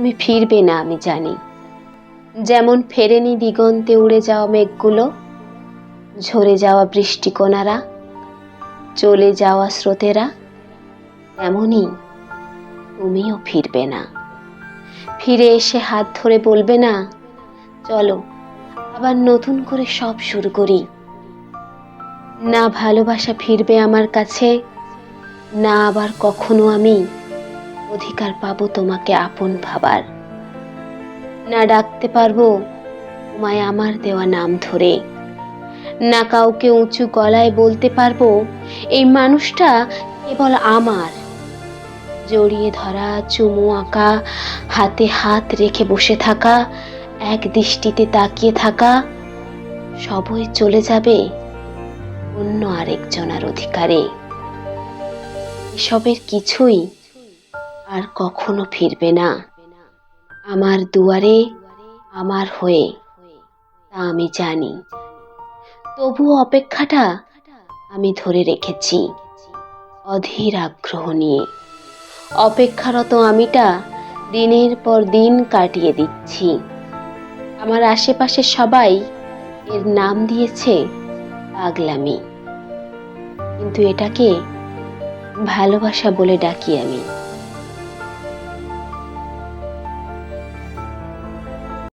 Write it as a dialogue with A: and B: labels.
A: তুমি ফিরবে না আমি জানি। যেমন ফেরেনি দিগন্তে উড়ে যাওয়া মেঘগুলো, ঝরে যাওয়া বৃষ্টিকণারা, চলে যাওয়া স্রোতেরা, এমনই তুমিও ফিরবে না। ফিরে এসে হাত ধরে বলবে না, চলো আবার নতুন করে সব শুরু করি। না ভালোবাসা ফিরবে আমার কাছে, না আবার কখনো আমি অধিকার পাবো তোমাকে আপন ভাবার। না ডাকতে পারবো তোমায় আমার দেওয়া নাম ধরে, না কাউকে উঁচু গলায় বলতে পারবো এই মানুষটা কেবল আমার। জড়িয়ে ধরা, চুমু আঁকা, হাতে হাত রেখে বসে থাকা, এক দৃষ্টিতে তাকিয়ে থাকা, সবই চলে যাবে অন্য আরেকজনের অধিকারে। এসবের কিছুই আর কখনো ফিরবে না আমার দুয়ারে, আমার হয়ে, তা আমি জানি। তবুও অপেক্ষাটা আমি ধরে রেখেছি অধীর আগ্রহ নিয়ে। অপেক্ষারত আমিটা দিনের পর দিন কাটিয়ে দিচ্ছি। আমার আশেপাশে সবাই এর নাম দিয়েছে পাগলামি, কিন্তু এটাকে ভালোবাসা বলে ডাকি আমি।